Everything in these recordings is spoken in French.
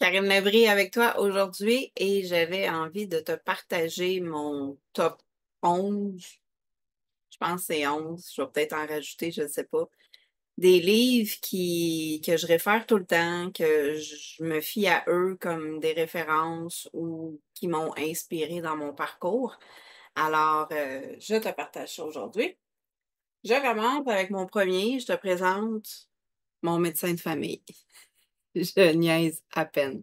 Karine Labrie avec toi aujourd'hui et j'avais envie de te partager mon top 11. Je pense que c'est 11. Je vais peut-être en rajouter, je ne sais pas. Des livres que je réfère tout le temps, que je me fie à eux comme des références ou qui m'ont inspiré dans mon parcours. Alors, je te partage ça aujourd'hui. Je commence avec mon premier. Je te présente mon médecin de famille. Je niaise à peine.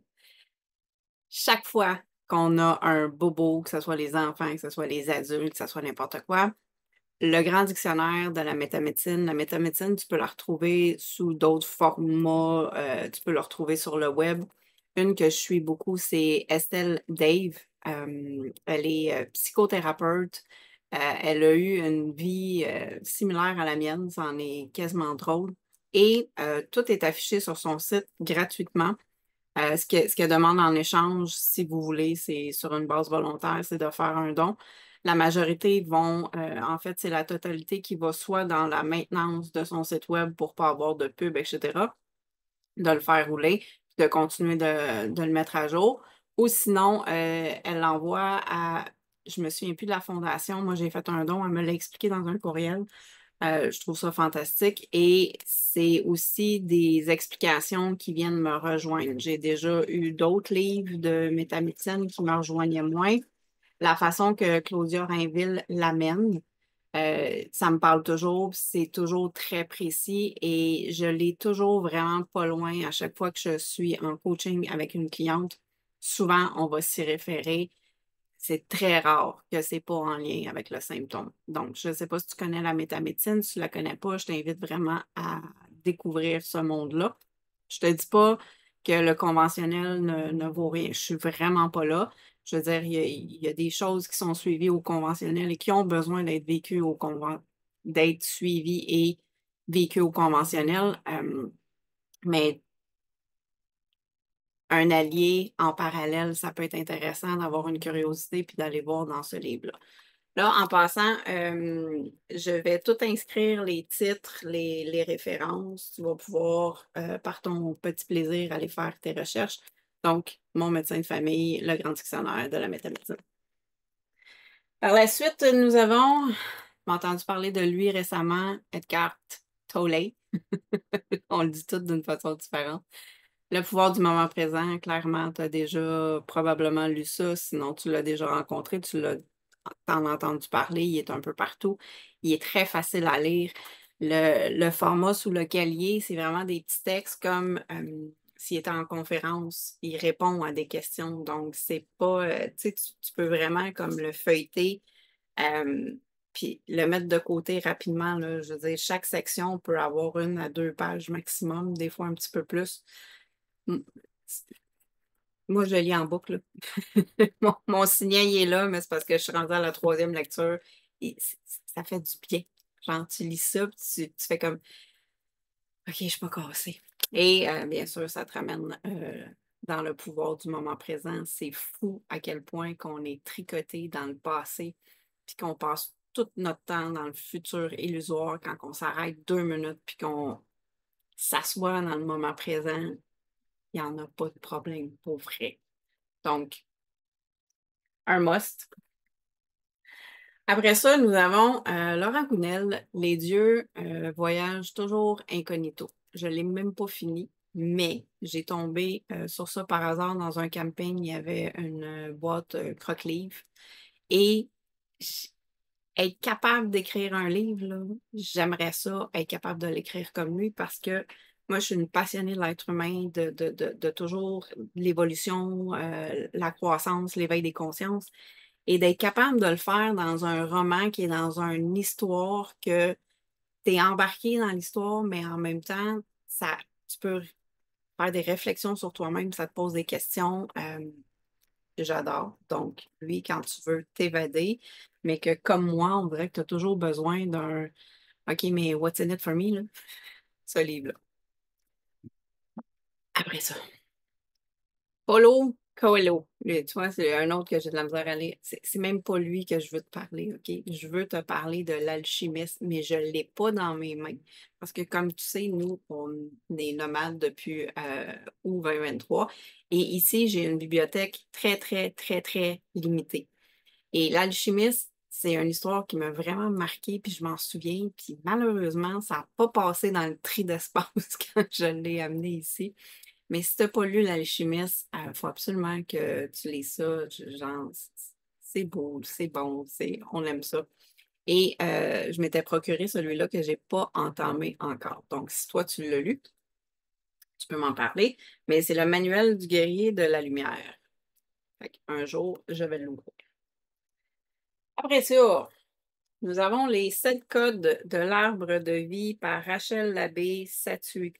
Chaque fois qu'on a un bobo, que ce soit les enfants, que ce soit les adultes, que ce soit n'importe quoi, le grand dictionnaire de la métamédecine, tu peux la retrouver sous d'autres formats, tu peux la retrouver sur le web. Une que je suis beaucoup, c'est Estelle Dave. Elle est psychothérapeute. Elle a eu une vie similaire à la mienne, c'en est quasiment drôle. Et tout est affiché sur son site gratuitement. Ce qu'elle demande en échange, si vous voulez, c'est sur une base volontaire, c'est de faire un don. La majorité vont, en fait, c'est la totalité qui va soit dans la maintenance de son site web pour pas avoir de pub, etc., de le faire rouler, puis de continuer de le mettre à jour. Ou sinon, elle l'envoie à, je me souviens plus de la fondation, moi j'ai fait un don, elle me l'a expliqué dans un courriel. Je trouve ça fantastique et c'est aussi des explications qui viennent me rejoindre. J'ai déjà eu d'autres livres de métamédecine qui me rejoignaient moins. La façon que Claudia Rainville l'amène, ça me parle toujours, c'est toujours très précis et je l'ai toujours vraiment pas loin à chaque fois que je suis en coaching avec une cliente. Souvent, on va s'y référer. C'est très rare que c'est pas en lien avec le symptôme. Donc, je ne sais pas si tu connais la métamédecine. Si tu la connais pas, je t'invite vraiment à découvrir ce monde-là. Je te dis pas que le conventionnel ne vaut rien. Je suis vraiment pas là. Je veux dire, il y a des choses qui sont suivies au conventionnel et qui ont besoin d'être vécues d'être suivies et vécues au conventionnel. Mais un allié en parallèle, ça peut être intéressant d'avoir une curiosité puis d'aller voir dans ce livre-là. Là, en passant, je vais tout inscrire les titres, les références. Tu vas pouvoir, par ton petit plaisir, aller faire tes recherches. Donc, mon médecin de famille, le grand dictionnaire de la métamédecine. Par la suite, nous avons entendu parler de lui récemment, Eckhart Tolle. On le dit tout d'une façon différente. Le pouvoir du moment présent, clairement, tu as déjà probablement lu ça, sinon tu l'as déjà rencontré, t'en as entendu parler, il est un peu partout. Il est très facile à lire. Le format sous lequel il est, c'est vraiment des petits textes comme s'il était en conférence, il répond à des questions. Donc, c'est pas, tu sais, tu peux vraiment comme le feuilleter, euh, puis le mettre de côté rapidement, là. Je veux dire, chaque section peut avoir 1 à 2 pages maximum, des fois un petit peu plus. M- Moi, je lis en boucle, là. Mon signet, il est là, mais c'est parce que je suis rendue à la troisième lecture et ça fait du bien. Genre, tu lis ça, puis tu fais comme, OK, je suis pas cassée. Et bien sûr, ça te ramène dans le pouvoir du moment présent. C'est fou à quel point qu'on est tricoté dans le passé, puis qu'on passe tout notre temps dans le futur illusoire quand on s'arrête 2 minutes, puis qu'on s'assoit dans le moment présent. Il n'y en a pas de problème pour vrai. Donc, un must. Après ça, nous avons Laurent Gounel, Les dieux voyagent toujours incognito. Je ne l'ai même pas fini, mais j'ai tombé sur ça par hasard dans un camping. Il y avait une boîte croque-livre. Et j- être capable d'écrire un livre, là, j'aimerais ça, être capable de l'écrire comme lui parce que moi, je suis une passionnée de l'être humain, de toujours l'évolution, la croissance, l'éveil des consciences. Et d'être capable de le faire dans un roman qui est dans une histoire que tu es embarqué dans l'histoire, mais en même temps, tu peux faire des réflexions sur toi-même, ça te pose des questions que j'adore. Donc, lui, quand tu veux t'évader, mais que comme moi, on dirait que tu as toujours besoin d'un OK, mais what's in it for me, là? Ce livre-là. Après ça, Polo. Coelho. Lui, tu vois, c'est un autre que j'ai de la misère à lire. C'est même pas lui que je veux te parler, OK? Je veux te parler de l'alchimiste, mais je l'ai pas dans mes mains. Parce que comme tu sais, nous, on est nomades depuis août 2023. Et ici, j'ai une bibliothèque très, très, très, très limitée. Et l'alchimiste, c'est une histoire qui m'a vraiment marquée, puis je m'en souviens. Puis malheureusement, ça n'a pas passé dans le tri d'espace quand je l'ai amené ici. Mais si t'as pas lu L'Alchimiste, il faut absolument que tu lis ça. Genre, c'est beau, c'est bon, on aime ça. Et je m'étais procuré celui-là que j'ai pas entamé encore. Donc, si toi, tu l'as lu, tu peux m'en parler. Mais c'est le manuel du guerrier de la lumière. Un jour, je vais l'ouvrir. Après ça, nous avons les 7 codes de l'arbre de vie par Rachel Labbé Satiuka.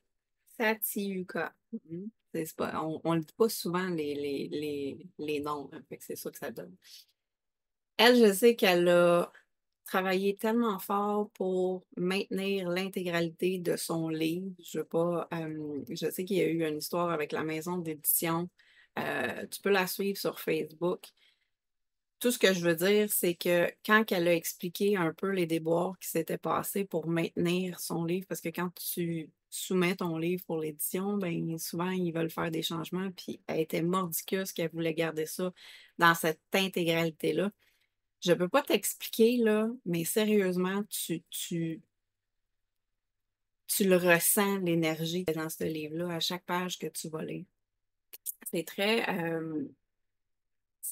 Mhm. C'est pas, on ne dit pas souvent les noms, hein, fait que c'est ça que ça donne. Elle, je sais qu'elle a travaillé tellement fort pour maintenir l'intégralité de son livre. Je veux pas, je sais qu'il y a eu une histoire avec la maison d'édition. Tu peux la suivre sur Facebook. Tout ce que je veux dire, c'est que quand elle a expliqué un peu les déboires qui s'étaient passés pour maintenir son livre, parce que quand tu soumets ton livre pour l'édition, ben souvent ils veulent faire des changements, puis elle était mordicus qu'elle voulait garder ça dans cette intégralité-là. Je ne peux pas t'expliquer, là, mais sérieusement, tu le ressens, l'énergie dans ce livre-là, à chaque page que tu vas lire. C'est très,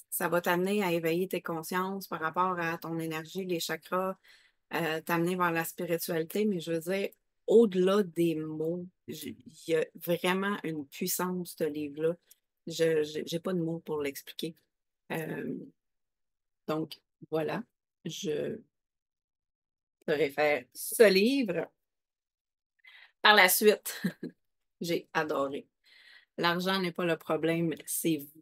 ça va t'amener à éveiller tes consciences par rapport à ton énergie, les chakras, t'amener vers la spiritualité, mais je veux dire, au-delà des mots, il y a vraiment une puissance, ce livre-là. Je n'ai pas de mots pour l'expliquer. Euh, donc, voilà, je te réfère ce livre. Par la suite, j'ai adoré. L'argent n'est pas le problème, c'est vous.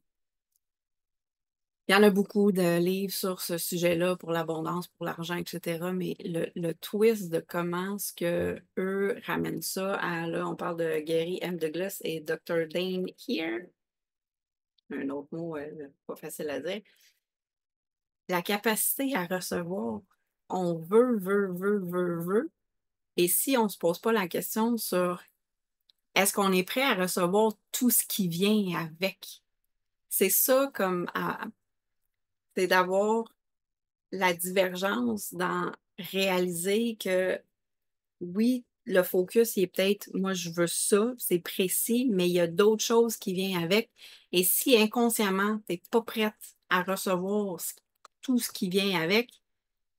Il y en a beaucoup de livres sur ce sujet-là pour l'abondance, pour l'argent, etc. Mais le twist de comment ce que eux ramènent ça à, là, on parle de Gary M. Douglas et Dr. Dane Here, un autre mot pas facile à dire, la capacité à recevoir, on veut, et si on ne se pose pas la question sur est-ce qu'on est prêt à recevoir tout ce qui vient avec? C'est ça comme c'est d'avoir la divergence dans réaliser que oui, le focus, il est peut-être, moi, je veux ça, c'est précis, mais il y a d'autres choses qui viennent avec. Et si inconsciemment, tu n'es pas prête à recevoir tout ce qui vient avec,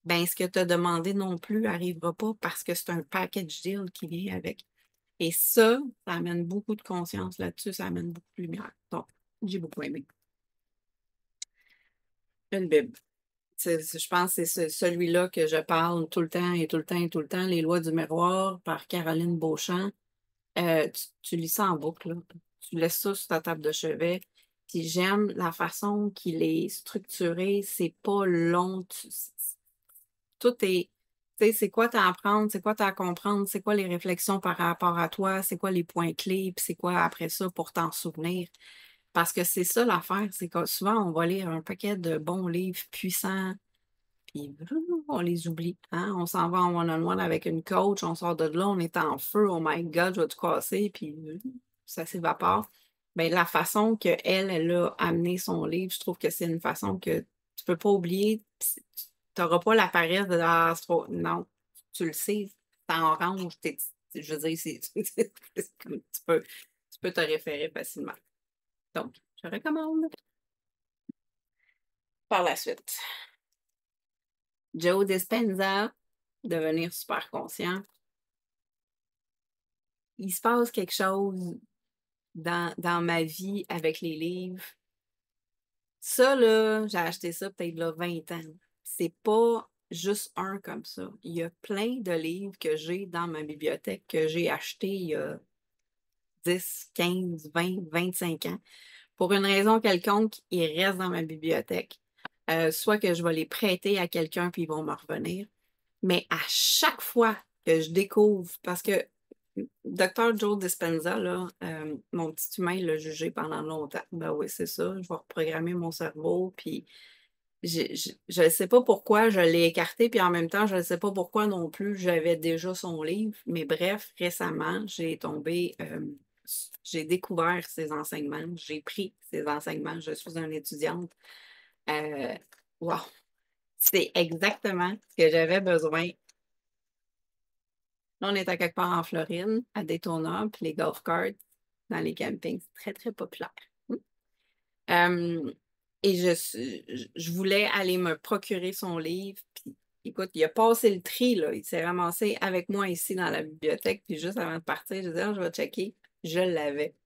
ben ce que tu as demandé non plus n'arrivera pas parce que c'est un package deal qui vient avec. Et ça amène beaucoup de conscience là-dessus, ça amène beaucoup de lumière. Donc, j'ai beaucoup aimé. Une Bible. Je pense que c'est celui-là que je parle tout le temps et tout le temps et tout le temps, Les lois du miroir par Caroline Beauchamp. Tu lis ça en boucle, là. Tu laisses ça sur ta table de chevet. Puis j'aime la façon qu'il est structuré. C'est pas long. Tout est. Tu sais, c'est quoi t'as à apprendre, c'est quoi t'as à comprendre, c'est quoi les réflexions par rapport à toi, c'est quoi les points clés, puis c'est quoi après ça pour t'en souvenir. Parce que c'est ça l'affaire, c'est que souvent on va lire un paquet de bons livres puissants puis on les oublie. Hein? On s'en va en one-on-one avec une coach, on sort de là, on est en feu, oh my God, je vais tout casser, puis ça s'évapore. Bien, la façon qu'elle, elle a amené son livre, je trouve que c'est une façon que tu peux pas oublier. Tu n'auras pas la paresse de ah, non, tu le sais, c'est en orange, je veux dire, tu peux te référer facilement. Donc, je recommande. Par la suite. Joe Dispenza, devenir super conscient. Il se passe quelque chose dans ma vie avec les livres. Ça, là, j'ai acheté ça peut-être là 20 ans. C'est pas juste un comme ça. Il y a plein de livres que j'ai dans ma bibliothèque que j'ai achetés il y a 10, 15, 20, 25 ans. Pour une raison quelconque, ils restent dans ma bibliothèque. Soit que je vais les prêter à quelqu'un puis ils vont me revenir. Mais à chaque fois que je découvre, parce que Dr. Joe Dispenza, là, mon petit humain l'a jugé pendant longtemps. Ben oui, c'est ça, je vais reprogrammer mon cerveau, puis je ne sais pas pourquoi je l'ai écarté, puis en même temps, je ne sais pas pourquoi non plus j'avais déjà son livre. Mais bref, récemment, j'ai découvert ses enseignements, j'ai pris ses enseignements, je suis une étudiante. Euh, wow, c'est exactement ce que j'avais besoin. Là, on est à quelque part en Floride, à Daytona, puis les golf carts dans les campings, c'est très, très populaire. Euh, et je voulais aller me procurer son livre. Puis, écoute, il a passé le tri, là. Il s'est ramassé avec moi ici dans la bibliothèque. Puis juste avant de partir, je disais, ah, je vais checker. Je l'avais.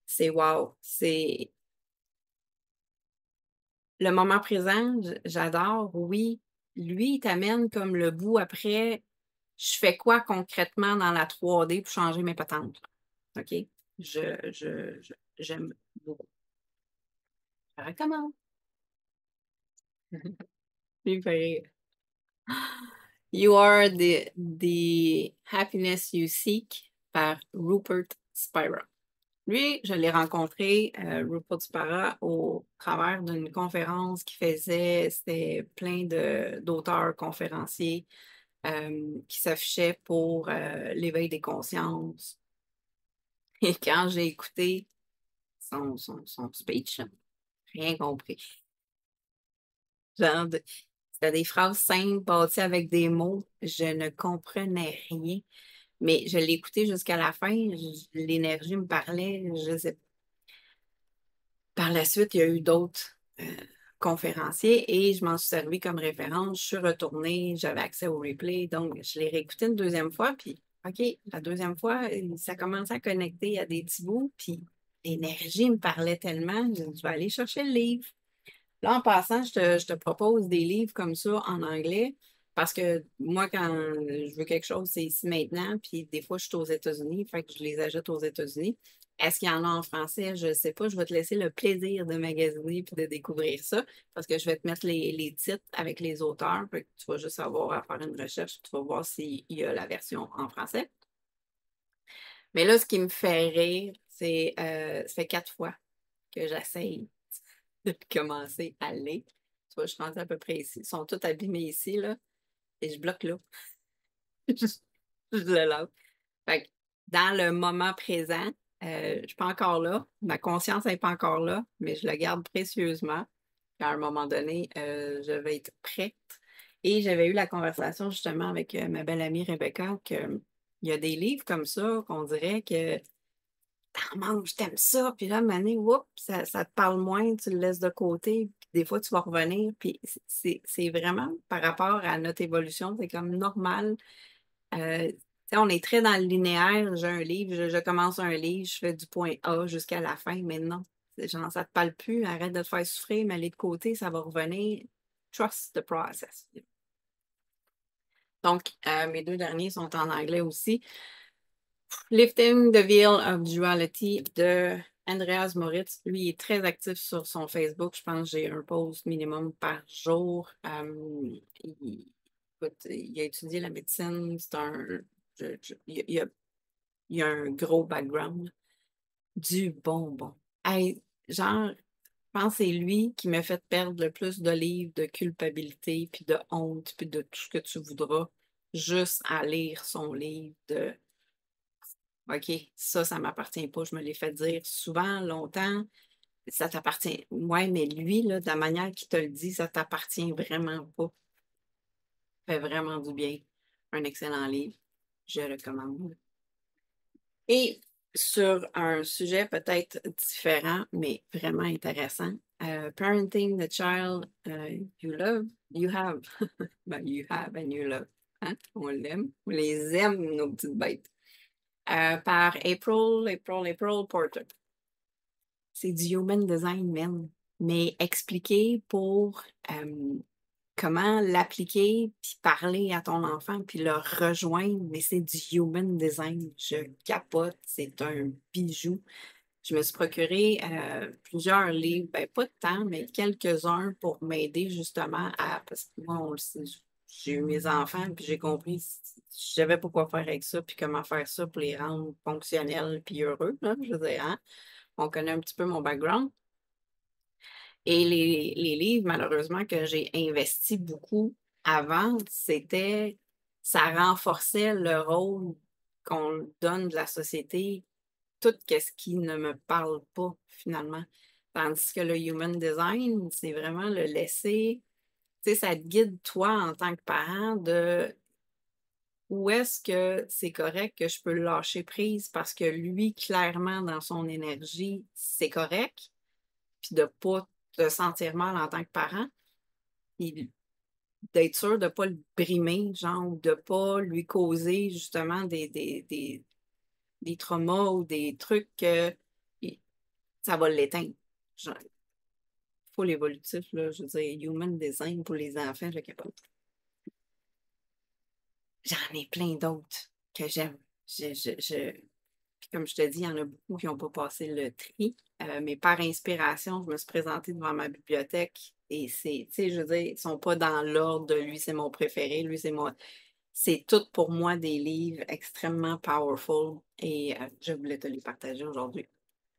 C'est wow. C'est le moment présent, j'adore. Oui, lui, il t'amène comme le bout après. Je fais quoi concrètement dans la 3D pour changer mes patentes? OK? J'aime beaucoup. Je recommande. Il me fait rire. You Are the Happiness You Seek par Rupert Spira. Lui, je l'ai rencontré, Rupert Spira, au travers d'une conférence c'était plein d'auteurs conférenciers qui s'affichaient pour l'éveil des consciences. Et quand j'ai écouté son speech, là, rien compris. Genre, c'était des phrases simples bâties avec des mots. Je ne comprenais rien. Mais je l'ai écouté jusqu'à la fin. L'énergie me parlait. Je sais. Par la suite, il y a eu d'autres conférenciers et je m'en suis servi comme référence. Je suis retournée, j'avais accès au replay. Donc, je l'ai réécouté une deuxième fois. Puis, OK, la deuxième fois, ça commençait à connecter à des petits bouts. Puis, l'énergie me parlait tellement. Je vais aller chercher le livre. Là, en passant, je te propose des livres comme ça en anglais parce que moi, quand je veux quelque chose, c'est ici maintenant. Puis des fois, je suis aux États-Unis, fait que je les achète aux États-Unis. Est-ce qu'il y en a en français? Je ne sais pas. Je vais te laisser le plaisir de magasiner puis de découvrir ça parce que je vais te mettre les titres avec les auteurs. Fait que tu vas juste avoir à faire une recherche. Tu vas voir s'il y a la version en français. Mais là, ce qui me fait rire, ça fait 4 fois que j'essaye de commencer à lire. Tu vois, je suis rendue à peu près ici. Ils sont tous abîmés ici, là, et je bloque là. Je le lâche. Fait que dans le moment présent, je suis pas encore là. Ma conscience n'est pas encore là, mais je la garde précieusement. Puis à un moment donné, je vais être prête. Et j'avais eu la conversation justement avec ma belle amie Rebecca que il y a des livres comme ça qu'on dirait que t'en manges, t'aimes ça, puis là, à un moment donné, oups, ça te parle moins, tu le laisses de côté, puis des fois, tu vas revenir, puis c'est vraiment par rapport à notre évolution, c'est comme normal. Tu sais, on est très dans le linéaire, j'ai un livre, je commence un livre, je fais du point A jusqu'à la fin, mais non, genre, ça te parle plus, arrête de te faire souffrir, mais aller de côté, ça va revenir. Trust the process. Donc, mes deux derniers sont en anglais aussi. Lifting the Veil of Duality de Andreas Moritz. Lui, il est très actif sur son Facebook. Je pense que j'ai un post minimum par jour. Écoute, il a étudié la médecine. C'est un. Il a un gros background. Du bonbon. Hey, genre, je pense que c'est lui qui m'a fait perdre le plus de livres de culpabilité, puis de honte, puis de tout ce que tu voudras, juste à lire son livre de OK, ça m'appartient pas. Je me l'ai fait dire souvent, longtemps. Ça t'appartient. Ouais, mais lui, là, de la manière qu'il te le dit, ça t'appartient vraiment pas. Ça fait vraiment du bien. Un excellent livre. Je le recommande. Et sur un sujet peut-être différent, mais vraiment intéressant, Parenting the Child You Love, You Have. Ben, you have and you love. Hein? On l'aime. On les aime, nos petites bêtes. Par April Porter. C'est du human design même, mais expliquer pour comment l'appliquer, puis parler à ton enfant, puis le rejoindre, mais c'est du human design. Je capote, c'est un bijou. Je me suis procuré plusieurs livres, ben, pas de temps, mais quelques-uns pour m'aider justement à, parce que moi, on le sait, j'ai eu mes enfants, puis j'ai compris, je savais pas quoi faire avec ça, puis comment faire ça pour les rendre fonctionnels puis heureux, là, je veux dire, hein? On connaît un petit peu mon background. Et les livres, malheureusement, que j'ai investis beaucoup avant, ça renforçait le rôle qu'on donne de la société, tout ce qui ne me parle pas, finalement. Tandis que le human design, c'est vraiment le laisser, tu sais, ça te guide, toi, en tant que parent, de où est-ce que c'est correct que je peux lâcher prise parce que lui, clairement, dans son énergie, c'est correct, puis de pas te sentir mal en tant que parent, puis d'être sûr de ne pas le brimer, genre, ou de ne pas lui causer justement des traumas ou des trucs que ça va l'éteindre. Genre, full évolutif, là, je veux dire, human design pour les enfants, je capote. J'en ai plein d'autres que j'aime. Puis comme je te dis, il y en a beaucoup qui n'ont pas passé le tri. Mais par inspiration, je me suis présentée devant ma bibliothèque et tu sais, je veux dire, ils ne sont pas dans l'ordre de lui, c'est mon préféré, lui, c'est mon. C'est tout pour moi des livres extrêmement powerful et je voulais te les partager aujourd'hui.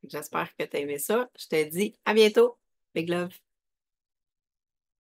J'espère que tu as aimé ça. Je te dis à bientôt. Big love.